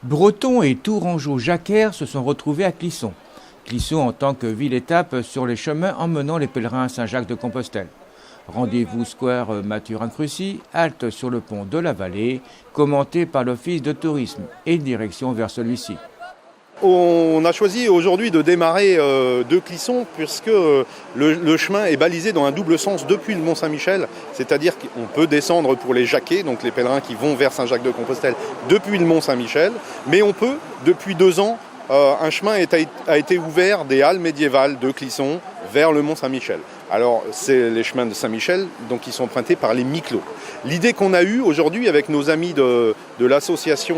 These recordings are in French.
Bretons et Tourangeaux-Jacquaires se sont retrouvés à Clisson. Clisson en tant que ville-étape sur les chemins emmenant les pèlerins à Saint-Jacques-de-Compostelle. Rendez-vous square Mathurin-Crucy, halte sur le pont de la Vallée, commenté par l'office de tourisme et direction vers celui-ci. On a choisi aujourd'hui de démarrer de Clisson puisque le chemin est balisé dans un double sens depuis le Mont-Saint-Michel, c'est-à-dire qu'on peut descendre pour les Jacquais, donc les pèlerins qui vont vers Saint-Jacques-de-Compostelle depuis le Mont-Saint-Michel, mais on peut, depuis 2 ans, un chemin a été ouvert des halles médiévales de Clisson vers le Mont-Saint-Michel. Alors, c'est les chemins de Saint-Michel, donc qui sont empruntés par les Miclos. L'idée qu'on a eue aujourd'hui avec nos amis de l'association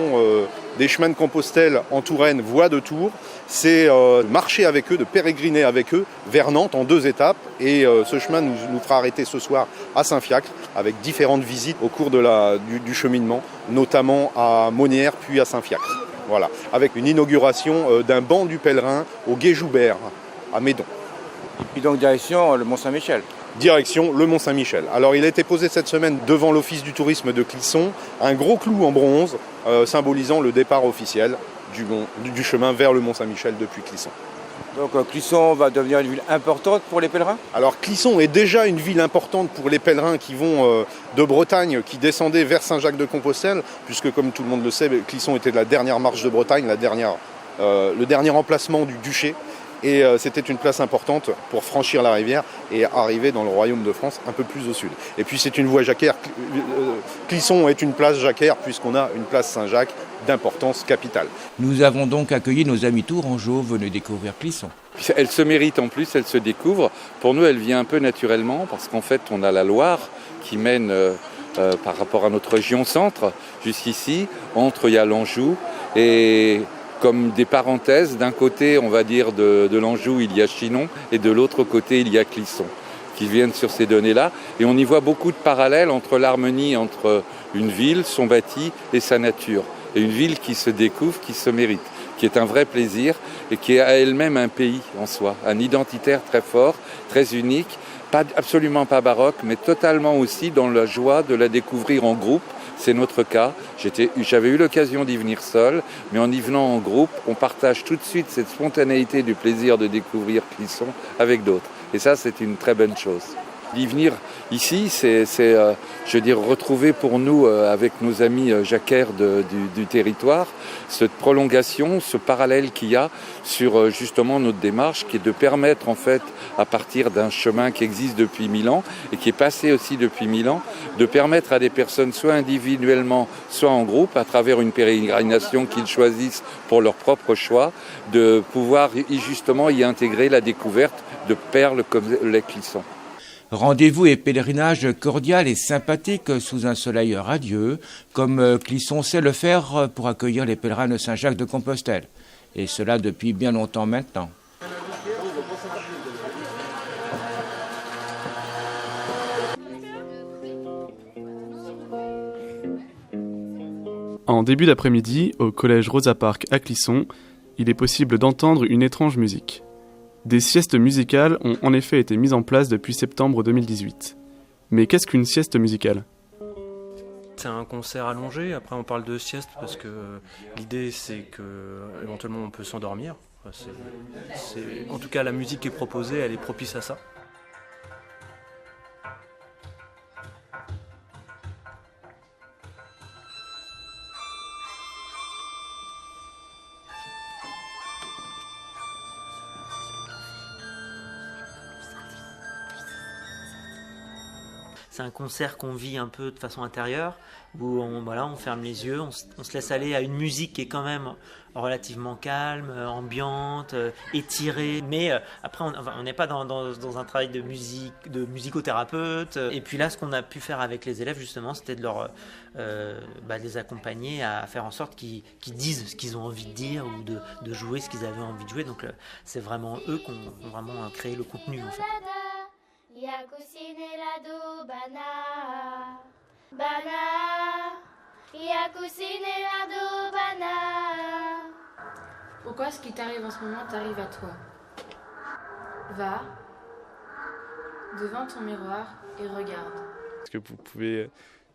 des chemins de Compostelle en Touraine, Voie de Tours, c'est marcher avec eux, de pérégriner avec eux vers Nantes en 2 étapes. Et ce chemin nous fera arrêter ce soir à Saint-Fiacre avec différentes visites au cours du cheminement, notamment à Monnières puis à Saint-Fiacre. Voilà, avec une inauguration d'un banc du pèlerin au Gué Joubert à Médon. Et puis donc direction le Mont-Saint-Michel. Direction le Mont-Saint-Michel. Alors il a été posé cette semaine devant l'office du tourisme de Clisson, un gros clou en bronze symbolisant le départ officiel du chemin vers le Mont-Saint-Michel depuis Clisson. Donc Clisson va devenir une ville importante pour les pèlerins ? Alors Clisson est déjà une ville importante pour les pèlerins qui vont de Bretagne, qui descendaient vers Saint-Jacques-de-Compostelle, puisque comme tout le monde le sait, Clisson était la dernière marche de Bretagne, le dernier emplacement du duché. Et c'était une place importante pour franchir la rivière et arriver dans le royaume de France un peu plus au sud. Et puis c'est une voie jacquaire. Clisson est une place jacquaire puisqu'on a une place Saint-Jacques d'importance capitale. Nous avons donc accueilli nos amis tourangeaux venus découvrir Clisson. Elle se mérite en plus, elle se découvre. Pour nous, elle vient un peu naturellement parce qu'en fait, on a la Loire qui mène par rapport à notre région centre jusqu'ici. Il y a l'Anjou et... Comme des parenthèses, d'un côté, on va dire, de l'Anjou, il y a Chinon, et de l'autre côté, il y a Clisson, qui viennent sur ces données-là. Et on y voit beaucoup de parallèles entre l'harmonie entre une ville, son bâti et sa nature. Et une ville qui se découvre, qui se mérite, qui est un vrai plaisir et qui est à elle-même un pays en soi, un identitaire très fort, très unique, absolument pas baroque, mais totalement aussi dans la joie de la découvrir en groupe. C'est notre cas. J'avais eu l'occasion d'y venir seul, mais en y venant en groupe, on partage tout de suite cette spontanéité du plaisir de découvrir Clisson avec d'autres. Et ça, c'est une très bonne chose. D'y venir ici, c'est retrouver pour nous, avec nos amis jacquaires du territoire, cette prolongation, ce parallèle qu'il y a sur justement notre démarche, qui est de permettre en fait, à partir d'un chemin qui existe depuis 1000 ans et qui est passé aussi depuis 1000 ans, de permettre à des personnes, soit individuellement, soit en groupe, à travers une pérégrination qu'ils choisissent pour leur propre choix, de pouvoir justement y intégrer la découverte de perles comme les Clisson. Rendez-vous et pèlerinage cordial et sympathique sous un soleil radieux, comme Clisson sait le faire pour accueillir les pèlerins de Saint-Jacques-de-Compostelle. Et cela depuis bien longtemps maintenant. En début d'après-midi, au collège Rosa Parks à Clisson, il est possible d'entendre une étrange musique. Des siestes musicales ont en effet été mises en place depuis septembre 2018. Mais qu'est-ce qu'une sieste musicale ? C'est un concert allongé, après on parle de sieste parce que l'idée c'est que éventuellement on peut s'endormir. En tout cas la musique qui est proposée, elle est propice à ça. C'est un concert qu'on vit un peu de façon intérieure, où on ferme les yeux, on se laisse aller à une musique qui est quand même relativement calme, ambiante, étirée. Mais après, on n'est pas dans un travail de musicothérapeute. Et puis là, ce qu'on a pu faire avec les élèves, justement, c'était de les accompagner à faire en sorte qu'ils disent ce qu'ils ont envie de dire ou de jouer ce qu'ils avaient envie de jouer. Donc c'est vraiment eux qui ont vraiment créé le contenu, en fait. Yakusinelado bana, bana, yakusinelado Pourquoi ce qui t'arrive en ce moment t'arrive à toi? Va devant ton miroir et regarde. Est-ce que vous pouvez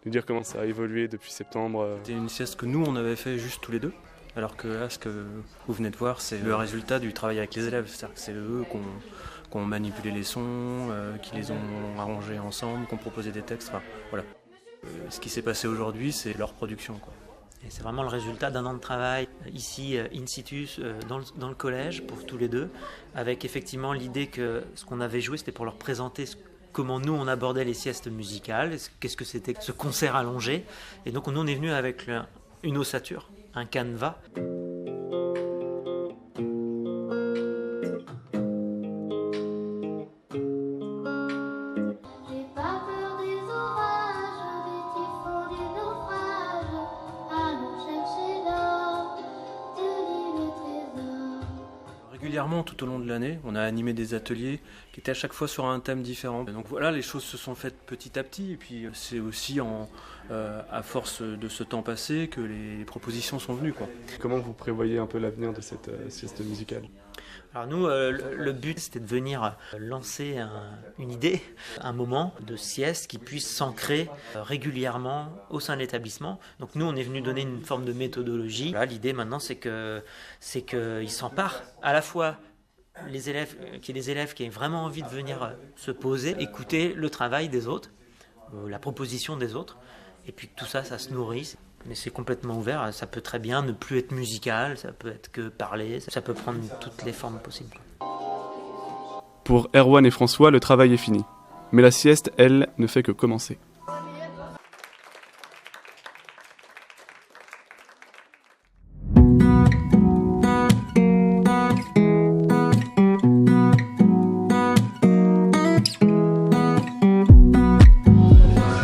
nous dire comment ça a évolué depuis septembre? C'était une sieste que nous on avait fait juste tous les deux. Alors que là, ce que vous venez de voir, c'est le résultat du travail avec les élèves. C'est-à-dire que c'est eux qui ont manipulé les sons, qui les ont arrangés ensemble, qui ont proposé des textes. Enfin, voilà. Ce qui s'est passé aujourd'hui, c'est leur production, quoi. Et c'est vraiment le résultat d'un an de travail ici, in situ, dans le collège, pour tous les deux, avec effectivement l'idée que ce qu'on avait joué, c'était pour leur présenter comment nous on abordait les siestes musicales, qu'est-ce que c'était ce concert allongé. Et donc nous on est venu avec une ossature, un canevas. Régulièrement tout au long de l'année, on a animé des ateliers qui étaient à chaque fois sur un thème différent. Donc voilà, les choses se sont faites petit à petit et puis c'est aussi à force de ce temps passé que les propositions sont venues, quoi. Comment vous prévoyez un peu l'avenir de cette sieste musicale? Alors nous, le but c'était de venir lancer une idée, un moment de sieste qui puisse s'ancrer régulièrement au sein de l'établissement. Donc nous on est venu donner une forme de méthodologie. Là, l'idée maintenant c'est qu'ils s'emparent à la fois les élèves, qu'il y ait des élèves qui aient vraiment envie de venir se poser, écouter le travail des autres, la proposition des autres, et puis que tout ça, ça se nourrit. Mais c'est complètement ouvert, ça peut très bien ne plus être musical, ça peut être que parler, ça peut prendre toutes les formes possibles. Pour Erwan et François, le travail est fini. Mais la sieste, elle, ne fait que commencer.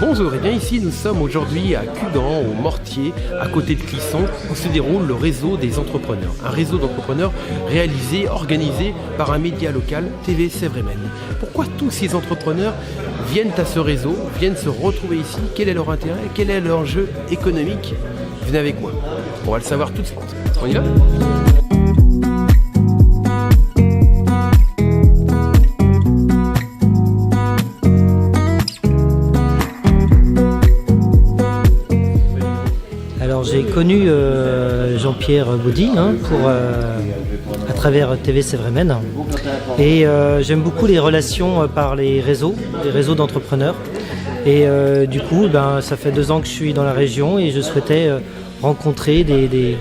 Bonjour, et bien ici nous sommes aujourd'hui à Cudan, au Mortier, à côté de Clisson, où se déroule le réseau des entrepreneurs. Un réseau d'entrepreneurs réalisé, organisé par un média local, TV Sèvres-et-Maine. Pourquoi tous ces entrepreneurs viennent à ce réseau, viennent se retrouver ici? Quel est leur intérêt? Quel est leur enjeu économique? Venez avec moi, on va le savoir tout de suite. On y va? J'ai connu Jean-Pierre Baudy à travers TV Sèvres-et-Maine et j'aime beaucoup les relations par les réseaux d'entrepreneurs et du coup ça fait 2 ans que je suis dans la région et je souhaitais rencontrer des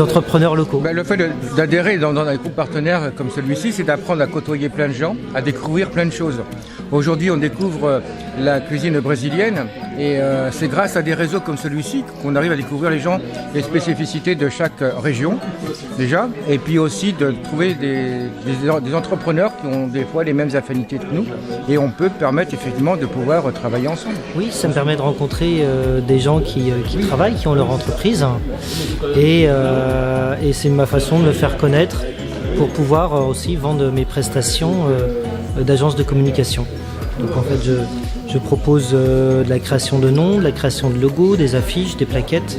entrepreneurs locaux. Le fait d'adhérer dans un groupe partenaire comme celui-ci, c'est d'apprendre à côtoyer plein de gens, à découvrir plein de choses. Aujourd'hui, on découvre la cuisine brésilienne et c'est grâce à des réseaux comme celui-ci qu'on arrive à découvrir les gens, les spécificités de chaque région déjà, et puis aussi de trouver des entrepreneurs qui ont des fois les mêmes affinités que nous et on peut permettre effectivement de pouvoir travailler ensemble. Oui, ça me permet de rencontrer des gens qui travaillent, qui ont leur entreprise et c'est ma façon de me faire connaître pour pouvoir aussi vendre mes prestations d'agence de communication. Donc en fait je propose de la création de noms, de la création de logos, des affiches, des plaquettes,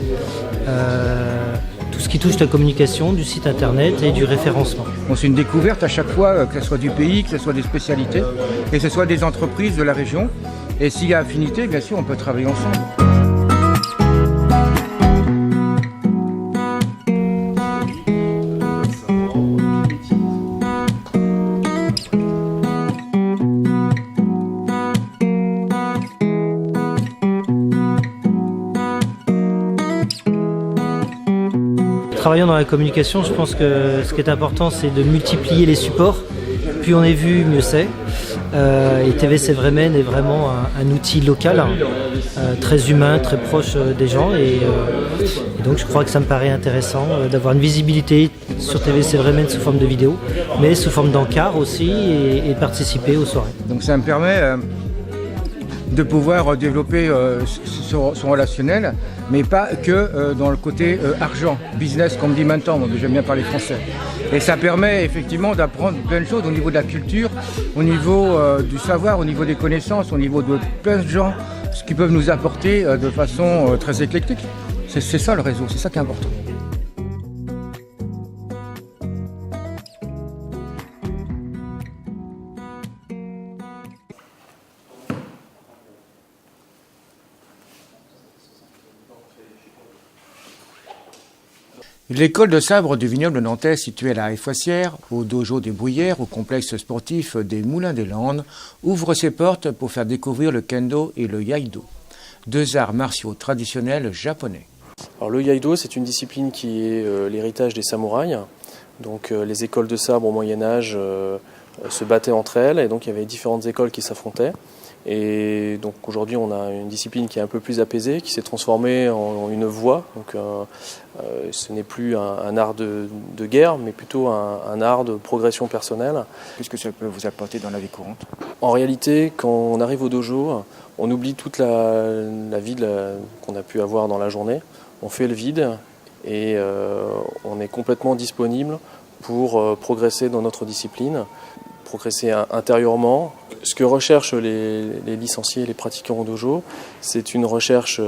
tout ce qui touche la communication, du site internet et du référencement. Bon, c'est une découverte à chaque fois, que ce soit du pays, que ce soit des spécialités, que ce soit des entreprises de la région. Et s'il y a affinité, bien sûr, on peut travailler ensemble. Travaillant dans la communication, je pense que ce qui est important, c'est de multiplier les supports. Plus on est vu, mieux c'est. Et TV Sèvres-et-Maine est vraiment un outil local, très humain, très proche des gens. Et donc je crois que ça me paraît intéressant d'avoir une visibilité sur TV Sèvres-et-Maine sous forme de vidéo, mais sous forme d'encart aussi, et participer aux soirées. Donc ça me permet de pouvoir développer son relationnel, mais pas que dans le côté argent, business, comme dit maintenant, moi j'aime bien parler français. Et ça permet effectivement d'apprendre plein de choses au niveau de la culture, au niveau du savoir, au niveau des connaissances, au niveau de plein de gens, ce qu'ils peuvent nous apporter de façon très éclectique. C'est ça le réseau, c'est ça qui est important. L'école de sabre du vignoble nantais, située à la Haye-Foissière, au dojo des Bruyères, au complexe sportif des Moulins des Landes, ouvre ses portes pour faire découvrir le kendo et le iaido, deux arts martiaux traditionnels japonais. Alors, le iaido, c'est une discipline qui est l'héritage des samouraïs. Donc, les écoles de sabre au Moyen-Âge se battaient entre elles, et donc il y avait différentes écoles qui s'affrontaient. Et donc aujourd'hui on a une discipline qui est un peu plus apaisée, qui s'est transformée en une voie. Donc ce n'est plus un art de guerre, mais plutôt un art de progression personnelle. Qu'est-ce que ça peut vous apporter dans la vie courante ? En réalité, quand on arrive au dojo, on oublie toute la vie qu'on a pu avoir dans la journée. On fait le vide et on est complètement disponible pour progresser dans notre discipline, progresser intérieurement. Ce que recherchent les licenciés et les pratiquants au dojo, c'est une recherche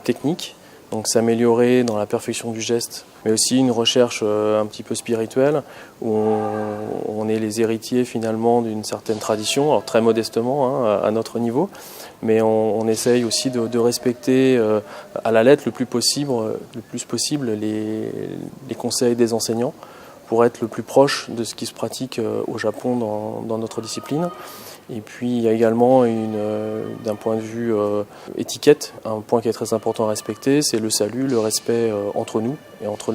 technique, donc s'améliorer dans la perfection du geste, mais aussi une recherche un petit peu spirituelle, où on est les héritiers finalement d'une certaine tradition, alors très modestement à notre niveau, mais on essaye aussi de respecter à la lettre le plus possible les conseils des enseignants, pour être le plus proche de ce qui se pratique au Japon dans notre discipline. Et puis il y a également d'un point de vue étiquette, un point qui est très important à respecter, c'est le salut, le respect entre nous et entre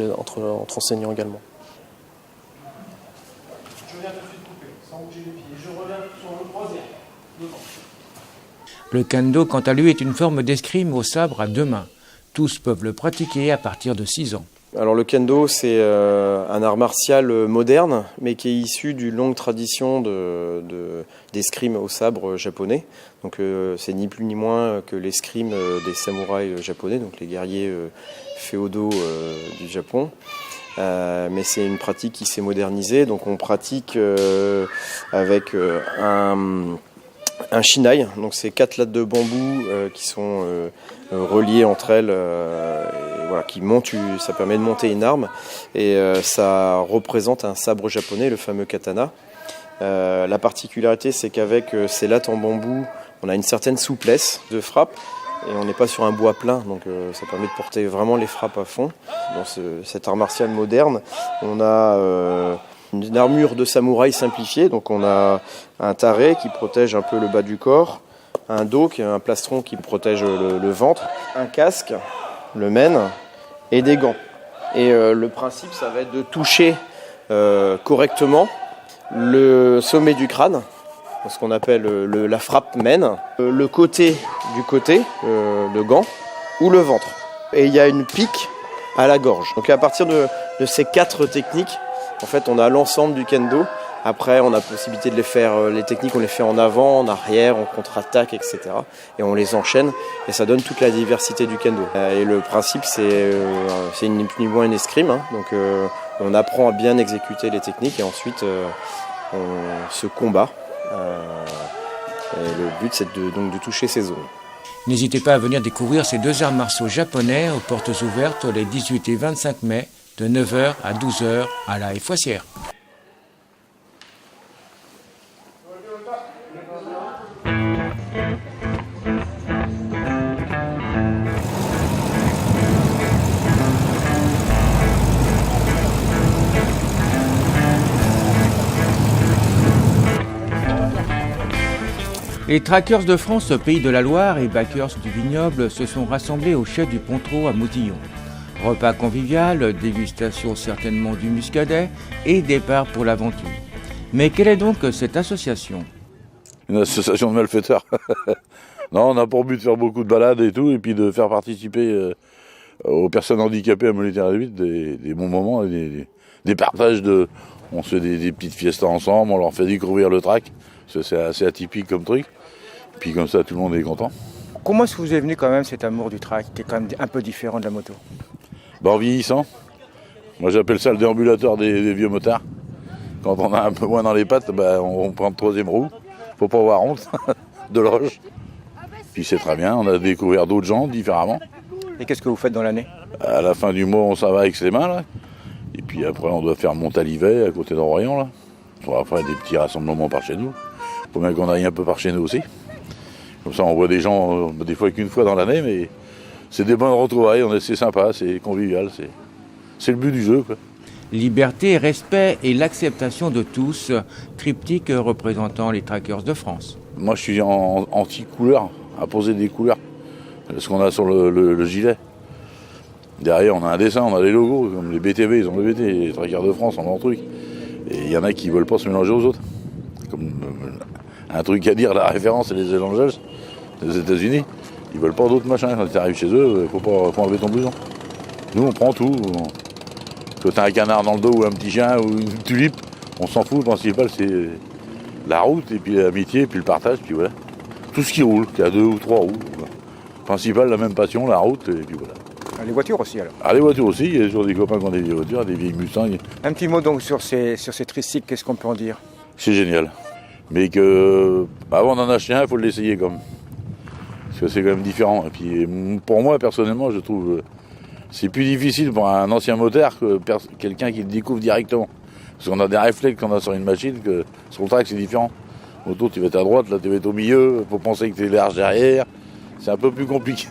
enseignants également. Je viens tout de suite couper, sans bouger les pieds. Je reviens sur le troisième. Devant. Le kendo, quant à lui, est une forme d'escrime au sabre à deux mains. Tous peuvent le pratiquer à partir de 6 ans. Alors le kendo, c'est un art martial moderne, mais qui est issu d'une longue tradition d'escrime au sabre japonais. Donc c'est ni plus ni moins que l'escrime des samouraïs japonais, donc les guerriers féodaux du Japon. Mais c'est une pratique qui s'est modernisée, donc on pratique avec un shinai, donc c'est 4 lattes de bambou qui sont reliées entre elles, et voilà, ça permet de monter une arme, et ça représente un sabre japonais, le fameux katana. La particularité, c'est qu'avec ces lattes en bambou, on a une certaine souplesse de frappe, et on n'est pas sur un bois plein, donc ça permet de porter vraiment les frappes à fond. Dans cet art martial moderne, on a une armure de samouraï simplifiée, donc on a un taré qui protège un peu le bas du corps, un dos, un plastron qui protège le ventre, un casque, le mène, et des gants. Et le principe, ça va être de toucher correctement le sommet du crâne, ce qu'on appelle la frappe mène, le côté du côté, le gant, ou le ventre. Et il y a une pique à la gorge. Donc à partir de ces 4 techniques, en fait, on a l'ensemble du kendo. Après, on a la possibilité de les faire, les techniques, on les fait en avant, en arrière, en contre-attaque, etc. Et on les enchaîne, et ça donne toute la diversité du kendo. Et le principe, c'est ni plus ni moins une escrime. Hein. Donc, on apprend à bien exécuter les techniques, et ensuite, on se combat. Et le but, c'est de toucher ces zones. N'hésitez pas à venir découvrir ces deux arts martiaux japonais aux portes ouvertes les 18 et 25 mai, de 9h à 12h à la Haye-Foissière. Les Trackers de France, pays de la Loire, et Backers du vignoble se sont rassemblés au chai du Pontreau à Moutillon. Repas convivial, dégustation certainement du muscadet et départ pour l'aventure. Mais quelle est donc cette association ? Une association de malfaiteurs. Non, on a pour but de faire beaucoup de balades et tout, et puis de faire participer aux personnes handicapées à Montlété-Réduite des bons moments, et des partages de... On se fait des petites fiestas ensemble, on leur fait découvrir le track, parce que c'est assez atypique comme truc. Puis comme ça, tout le monde est content. Comment est-ce que vous est venu quand même cet amour du track, qui est quand même un peu différent de la moto ? En vieillissant. Moi j'appelle ça le déambulateur des vieux motards. Quand on a un peu moins dans les pattes, on prend le 3e roue. Faut pas avoir honte de l'âge. Puis c'est très bien, on a découvert d'autres gens différemment. Et qu'est-ce que vous faites dans l'année? À la fin du mois, on s'en va avec ses mains, là. Et puis après, on doit faire Montalivet, à côté d'Orient, là. On va faire des petits rassemblements par chez nous. Il faut bien qu'on aille un peu par chez nous aussi. Comme ça, on voit des gens, des fois qu'une fois dans l'année, mais c'est des bonnes retrouvailles, c'est sympa, c'est convivial, c'est le but du jeu, quoi. Liberté, respect et l'acceptation de tous, triptyque représentant les Trackers de France. Moi, je suis anti-couleur, à poser des couleurs, ce qu'on a sur le gilet. Derrière, on a un dessin, on a les logos, comme les BTV, ils ont le BT, les Trackers de France ont leur truc. Et il y en a qui ne veulent pas se mélanger aux autres. Comme un truc à dire, la référence, c'est les Hells Angels des États-Unis. Ils veulent pas d'autres machins. Quand tu arrives chez eux, il faut enlever ton blouson. Nous, on prend tout. Quand tu as un canard dans le dos ou un petit chien ou une tulipe, on s'en fout. Le principal, c'est la route, et puis l'amitié, et puis le partage, puis voilà. Tout ce qui roule, qu'il y a 2 ou 3 roues. Le principal, la même passion, la route, et puis voilà. Les voitures aussi alors? Ah, les voitures aussi, il y a toujours des copains qui ont des vieilles voitures, des vieilles Mustang. Un petit mot donc sur ces tricycles, qu'est-ce qu'on peut en dire? C'est génial. Mais que avant d'en acheter un, il faut l'essayer quand même. Parce que c'est quand même différent. Et puis pour moi, personnellement, je trouve c'est plus difficile pour un ancien moteur que quelqu'un qui le découvre directement. Parce qu'on a des réflexes qu'on a sur une machine, que sur le track c'est différent. Auto, tu vas être à droite, là tu vas être au milieu, il faut penser que tu es large derrière. C'est un peu plus compliqué.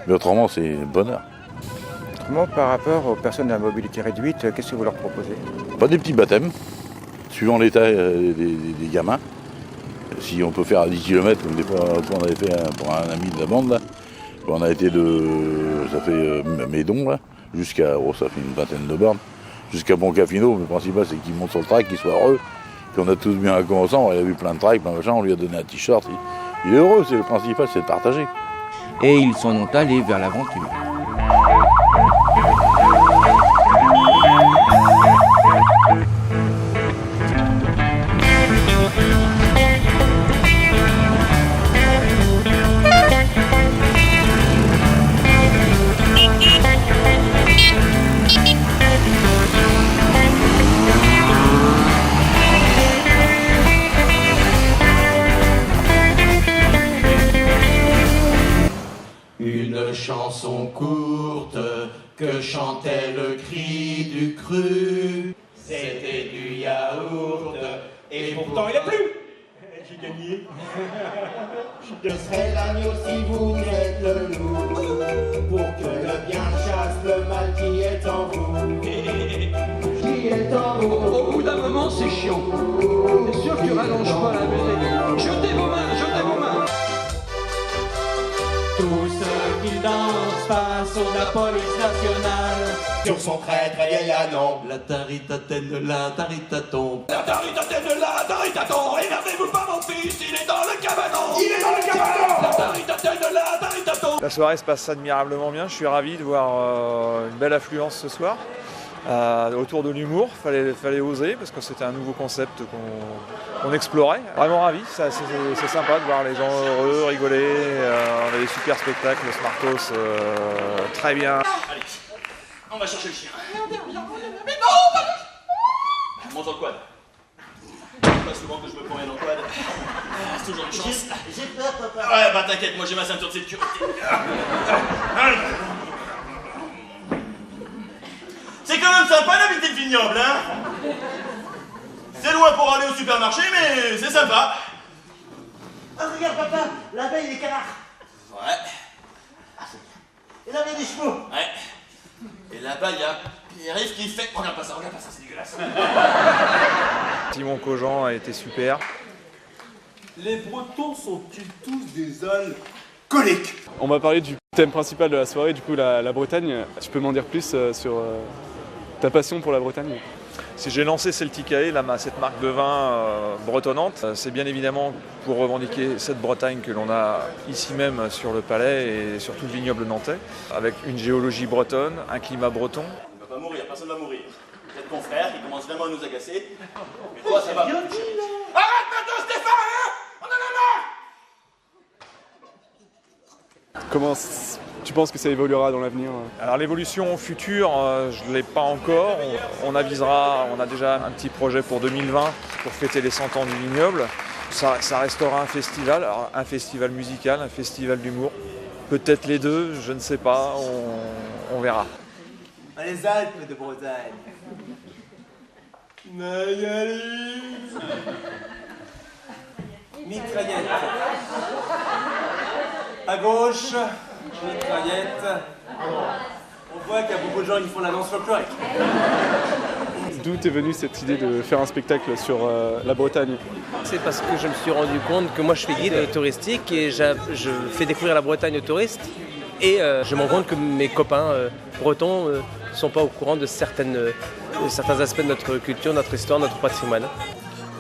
Mais autrement, c'est bonheur. Autrement, par rapport aux personnes à mobilité réduite, qu'est-ce que vous leur proposez? Pas des petits baptêmes, suivant l'état des gamins. Si on peut faire à 10 km, comme des fois on avait fait pour un ami de la bande, là. On a été ça fait Médon, là, jusqu'à, ça fait une vingtaine de bornes, jusqu'à Boncafino. Mais le principal, c'est qu'il monte sur le track, qu'il soit heureux, qu'on a tous bien un coup ensemble. Il a vu plein de tracks, plein de machins, on lui a donné un t-shirt. Il est heureux, c'est le principal, c'est de partager. Et ils s'en ont allés vers l'aventure. Une chanson courte que chantait le cri du cru. C'était du yaourt et pourtant il a plu. J'ai gagné. Je serai l'agneau si vous êtes le loup, pour que le bien chasse le mal qui est en vous. Qui est en vous. Au bout d'un moment c'est chiant. C'est sûr que tu rallonges pas la musique. Jetez vos mains, jetez vos mains. Tous ceux qui dansent face à la police nationale sur son très très vieil anon. La taritatène, la taritaton. La taritatène, la taritaton. Énervez-vous pas mon fils, il est dans le cabanon. Il est dans le cabanon. La taritatène, la taritaton. La soirée se passe admirablement bien, je suis ravi de voir une belle affluence ce soir. Autour de l'humour, fallait oser parce que c'était un nouveau concept qu'on explorait. Vraiment ravi, c'est sympa de voir les gens heureux, rigoler. On a des super spectacles, le Smartos, très bien. Allez, on va chercher le chien. Mais non, monte en quad. C'est pas souvent que je me promène en quad. C'est toujours une chance. J'ai peur, papa. Ouais, bah t'inquiète, moi j'ai ma ceinture de sécurité. C'est quand même sympa d'habiter le vignoble, hein. C'est loin pour aller au supermarché, mais c'est sympa. Oh, regarde, papa, là-bas, il y a des canards. Ouais. Et là, il y a des chevaux. Ouais. Et là-bas, il y a Pierre-Yves qui fait... Regarde pas ça, c'est dégueulasse. Simon Cogent a été super. Les Bretons sont-ils tous des alcooliques? On m'a parlé du thème principal de la soirée, du coup la Bretagne. Tu peux m'en dire plus sur ta passion pour la Bretagne? Si j'ai lancé Celticae, cette marque de vin bretonnante, c'est bien évidemment pour revendiquer cette Bretagne que l'on a ici même sur le Palais et sur tout le vignoble nantais, avec une géologie bretonne, un climat breton. On ne va pas mourir, personne ne va mourir. Vous êtes confrères qui commence vraiment à nous agacer. Mais toi, ça va. Arrête maintenant, Stéphane, hein. On en a marre. Comment tu penses que ça évoluera dans l'avenir? Alors l'évolution future, je ne l'ai pas encore. On avisera, on a déjà un petit projet pour 2020 pour fêter les 100 ans du vignoble. Ça restera un festival musical, un festival d'humour. peut-être les deux, je ne sais pas, on verra. Les Alpes de Bretagne. Magali. Mitraillette. À gauche, mitraillette. On voit qu'il y a beaucoup de gens qui font la danse folklorique. D'où est venue cette idée de faire un spectacle sur la Bretagne? C'est parce que je me suis rendu compte que moi je fais guide touristique et je fais découvrir la Bretagne aux touristes. Et je me rends compte que mes copains bretons ne sont pas au courant de certains aspects de notre culture, notre histoire, notre patrimoine.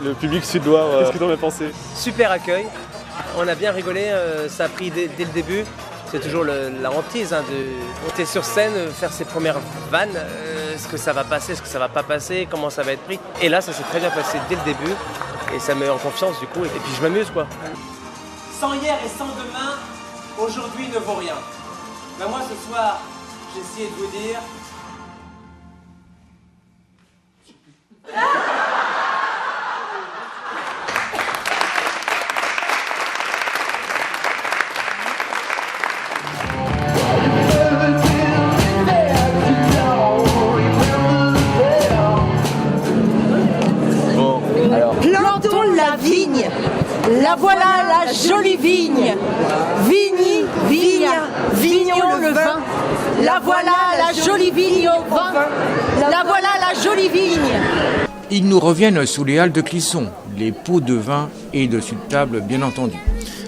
Le public suédois, qu'est-ce que tu en as pensé? Super accueil, on a bien rigolé, ça a pris dès le début. C'est toujours la hantise de monter sur scène, faire ses premières vannes, est-ce que ça va passer, est-ce que ça va pas passer, comment ça va être pris. Et là ça s'est très bien passé dès le début et ça me met en confiance du coup et puis je m'amuse quoi. Sans hier et sans demain, aujourd'hui ne vaut rien. Ben moi ce soir, j'ai essayé de vous dire... Plantons la vigne, la voilà la jolie vigne. Vigny, vigne, vignons le vin. La voilà la jolie vigne au vin. La voilà la jolie vigne. Ils nous reviennent sous les halles de Clisson, les pots de vin et de sud table bien entendu.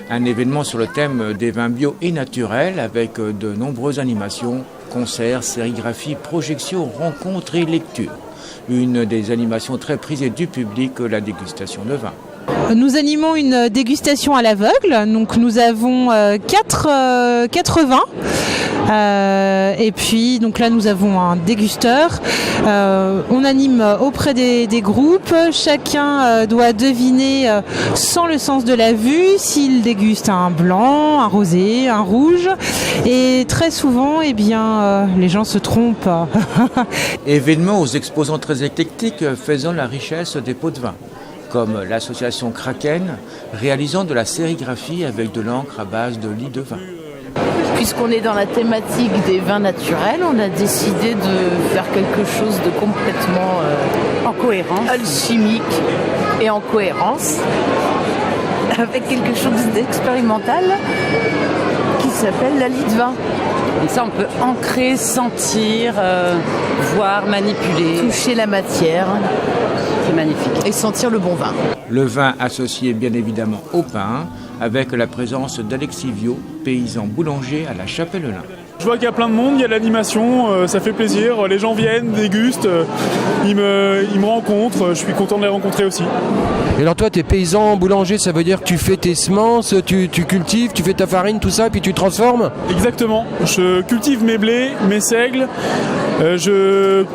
Un événement sur le thème des vins bio et naturels avec de nombreuses animations, concerts, sérigraphies, projections, rencontres et lectures. Une des animations très prisées du public, la dégustation de vin. Nous animons une dégustation à l'aveugle, donc nous avons 4 vins. Et puis donc là nous avons un dégusteur. On anime auprès des groupes. Chacun doit deviner sans le sens de la vue s'il déguste un blanc, un rosé, un rouge. Et très souvent, les gens se trompent. Événements aux exposants très éclectiques faisant la richesse des pots de vin, comme l'association Kraken, réalisant de la sérigraphie avec de l'encre à base de lit de vin. Puisqu'on est dans la thématique des vins naturels, on a décidé de faire quelque chose de complètement en cohérence, alchimique et en cohérence, avec quelque chose d'expérimental qui s'appelle la lit de vin. Donc ça, on peut ancrer, sentir, voir, manipuler. Toucher la matière. C'est magnifique. Et sentir le bon vin. Le vin associé bien évidemment au pain, avec la présence d'Alexis Viau, paysan boulanger à la Chapelle-Lin. Je vois qu'il y a plein de monde, il y a l'animation, ça fait plaisir, les gens viennent, dégustent, ils me rencontrent, je suis content de les rencontrer aussi. Et alors toi, tu es paysan, boulanger, ça veut dire que tu fais tes semences, tu cultives, tu fais ta farine, tout ça, et puis tu transformes? Exactement, je cultive mes blés, mes seigles, je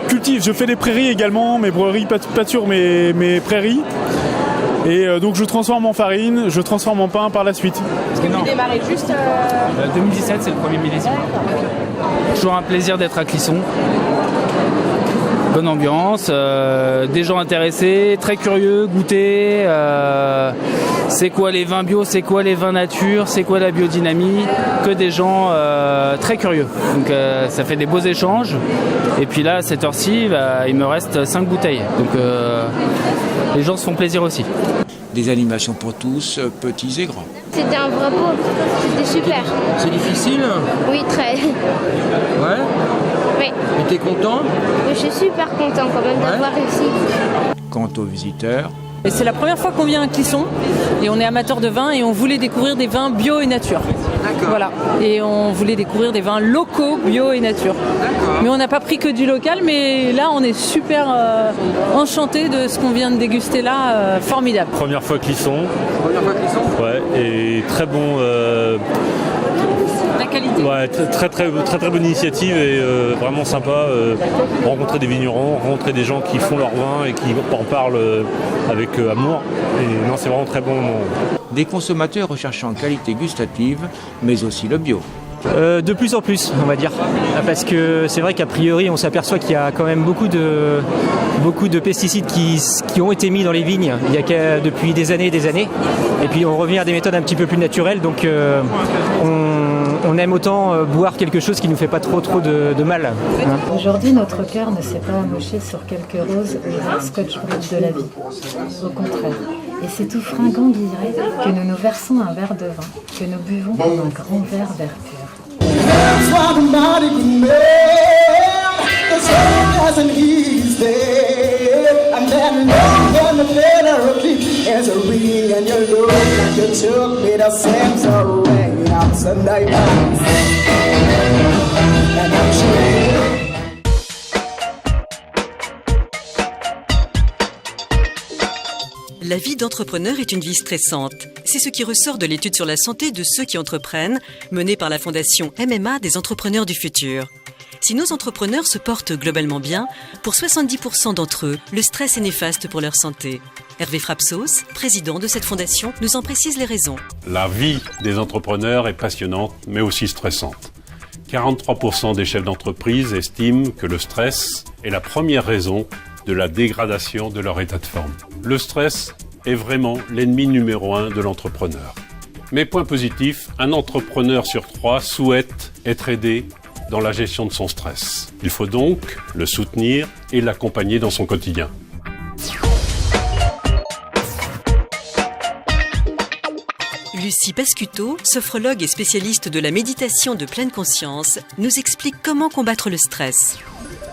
fais des prairies également, mes brûleries pâturent mes prairies. Et donc je transforme en farine, je transforme en pain par la suite. Tu démarrais juste 2017, c'est le premier millésime. Toujours un plaisir d'être à Clisson. Bonne ambiance, des gens intéressés, très curieux, goûter. C'est quoi les vins bio, c'est quoi les vins nature, c'est quoi la biodynamie. Que des gens très curieux. Donc ça fait des beaux échanges. Et puis là, à cette heure-ci, il me reste 5 bouteilles. Donc les gens se font plaisir aussi. Des animations pour tous, petits et grands. C'était un vrai pot, c'était super. C'est difficile? Oui, très. Ouais? Oui. Mais t'es content? Je suis super content quand même d'avoir réussi. Quant aux visiteurs... Et c'est la première fois qu'on vient à Clisson et on est amateur de vin et on voulait découvrir des vins bio et nature. D'accord. Voilà. Et on voulait découvrir des vins locaux, bio et nature. D'accord. Mais on n'a pas pris que du local, mais là on est super enchantés de ce qu'on vient de déguster là, formidable. Première fois Clisson. Première fois Clisson? Ouais, et très bon. La qualité. Ouais, très bonne initiative et vraiment sympa. Rencontrer des vignerons, rencontrer des gens qui font leur vin et qui en parlent avec amour. Et non, c'est vraiment très bon. Des consommateurs recherchant qualité gustative, mais aussi le bio. De plus en plus, on va dire. Parce que c'est vrai qu'a priori, on s'aperçoit qu'il y a quand même beaucoup de pesticides qui ont été mis dans les vignes depuis des années et des années. Et puis on revient à des méthodes un petit peu plus naturelles. Donc on aime autant boire quelque chose qui ne nous fait pas trop de mal. Hein. Aujourd'hui, notre cœur ne s'est pas amoché sur quelques roses au scotch brut de la vie. Au contraire. Et c'est tout fringant d'y dire que nous nous versons un verre de vin, que nous buvons comme un grand verre d'air pur. La vie d'entrepreneur est une vie stressante. C'est ce qui ressort de l'étude sur la santé de ceux qui entreprennent, menée par la fondation MMA des entrepreneurs du futur. Si nos entrepreneurs se portent globalement bien, pour 70% d'entre eux, le stress est néfaste pour leur santé. Hervé Frapsos, président de cette fondation, nous en précise les raisons. La vie des entrepreneurs est passionnante, mais aussi stressante. 43% des chefs d'entreprise estiment que le stress est la première raison de la dégradation de leur état de forme. Le stress est vraiment l'ennemi numéro 1 de l'entrepreneur. Mais point positif, un entrepreneur sur 3 souhaite être aidé dans la gestion de son stress. Il faut donc le soutenir et l'accompagner dans son quotidien. Lucie Pascuto, sophrologue et spécialiste de la méditation de pleine conscience, nous explique comment combattre le stress.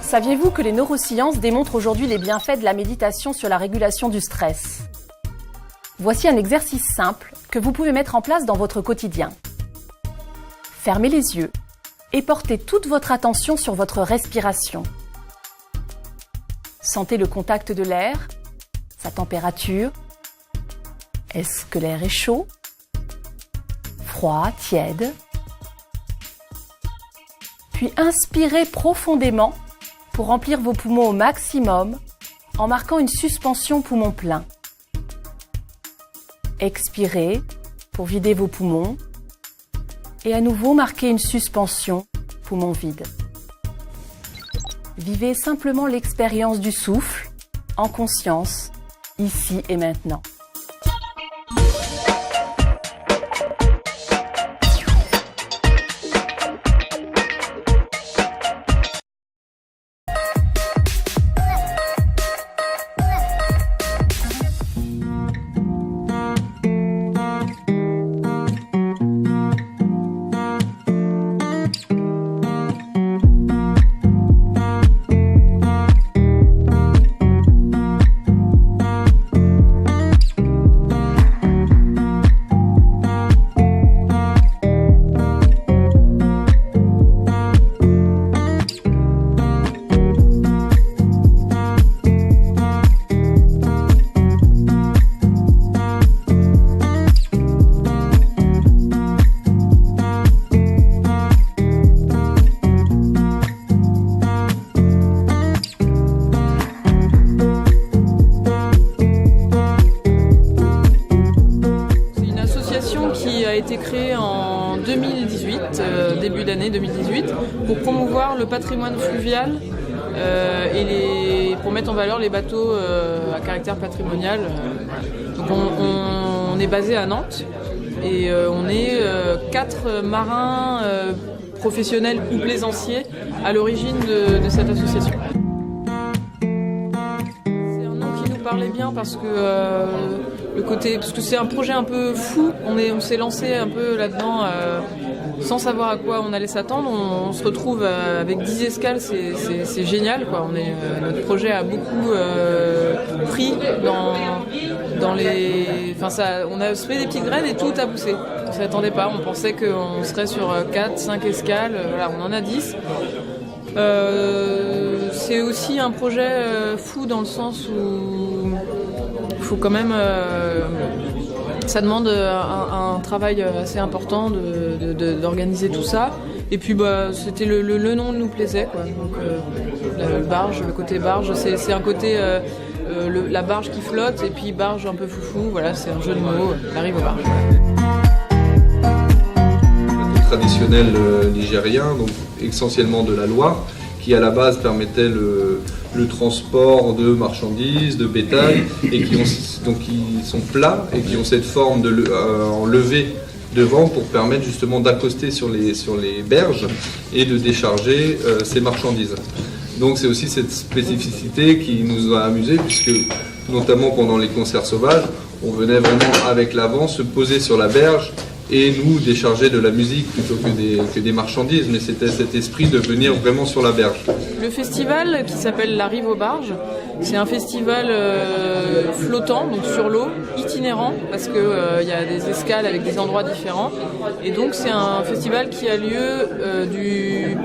Saviez-vous que les neurosciences démontrent aujourd'hui les bienfaits de la méditation sur la régulation du stress ? Voici un exercice simple que vous pouvez mettre en place dans votre quotidien. Fermez les yeux et portez toute votre attention sur votre respiration. Sentez le contact de l'air, sa température. Est-ce que l'air est chaud, froid, tiède ? Puis inspirez profondément pour remplir vos poumons au maximum en marquant une suspension poumon plein. Expirez pour vider vos poumons et à nouveau marquez une suspension poumon vide. Vivez simplement l'expérience du souffle en conscience, ici et maintenant. Début d'année 2018, pour promouvoir le patrimoine fluvial et pour mettre en valeur les bateaux à caractère patrimonial. Donc on est basé à Nantes et on est 4 marins professionnels ou plaisanciers à l'origine de cette association. C'est un nom qui nous parlait bien parce que parce que c'est un projet un peu fou. On s'est lancé un peu là-dedans sans savoir à quoi on allait s'attendre. On se retrouve avec 10 escales, c'est génial, quoi. Notre projet a beaucoup pris dans les... Enfin, on a semé des petites graines et tout a poussé. On ne s'y attendait pas, on pensait qu'on serait sur 4, 5 escales, voilà, on en a 10. C'est aussi un projet fou dans le sens où il faut quand même... ça demande un travail assez important d'organiser tout ça. Et puis c'était le nom nous plaisait, quoi. Donc le côté barge, c'est un côté la barge qui flotte et puis barge un peu foufou. Voilà, c'est un jeu de mots. On arrive aux barges. Traditionnel nigérien, donc essentiellement de la Loire, qui à la base permettait le transport de marchandises, de bétail, et qui sont plats et qui ont cette forme en levée devant pour permettre justement d'accoster sur les berges et de décharger ces marchandises. Donc c'est aussi cette spécificité qui nous a amusés, puisque notamment pendant les concerts sauvages, on venait vraiment avec l'avant se poser sur la berge et nous décharger de la musique plutôt que des marchandises, mais c'était cet esprit de venir vraiment sur la berge. Le festival qui s'appelle La Rive aux Barges, c'est un festival flottant, donc sur l'eau, itinérant, parce qu'il y a des escales avec des endroits différents. Et donc c'est un festival qui a lieu du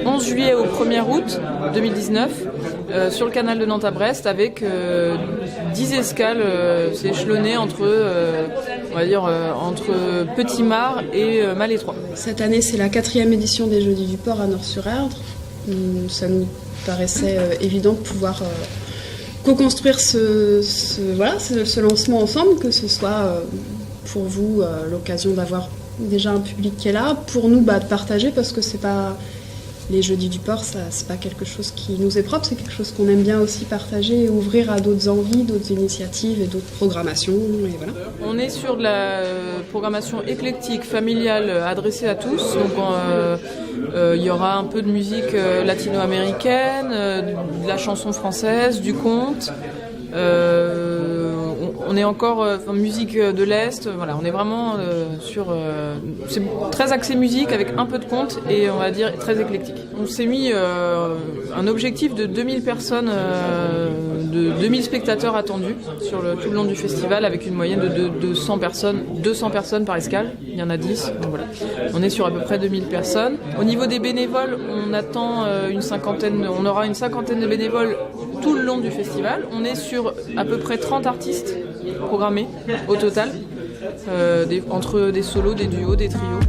11 juillet au 1er août 2019 sur le canal de Nantes à Brest, avec 10 escales, c'est échelonné entre, on va dire, entre Petit-Mare et Malétroit. Cette année, c'est la 4e édition des Jeudis du Port à Nort-sur-Erdre. Ça nous paraissait évident de pouvoir co-construire ce lancement ensemble, que ce soit pour vous l'occasion d'avoir déjà un public qui est là, pour nous de partager, parce que c'est pas... Les Jeudis du Port, c'est pas quelque chose qui nous est propre, c'est quelque chose qu'on aime bien aussi partager et ouvrir à d'autres envies, d'autres initiatives et d'autres programmations. Et voilà. On est sur de la programmation éclectique, familiale, adressée à tous. Donc il y aura un peu de musique latino-américaine, de la chanson française, du conte. On est encore musique de l'Est, voilà, on est vraiment c'est très axé musique avec un peu de conte et on va dire très éclectique. On s'est mis un objectif de 2000 personnes, de 2000 spectateurs attendus sur tout le long du festival, avec une moyenne de 200 personnes par escale, il y en a 10, donc voilà. On est sur à peu près 2000 personnes. Au niveau des bénévoles, on attend on aura une cinquantaine de bénévoles tout le long du festival. On est sur à peu près 30 artistes programmés au total, entre des solos, des duos, des trios.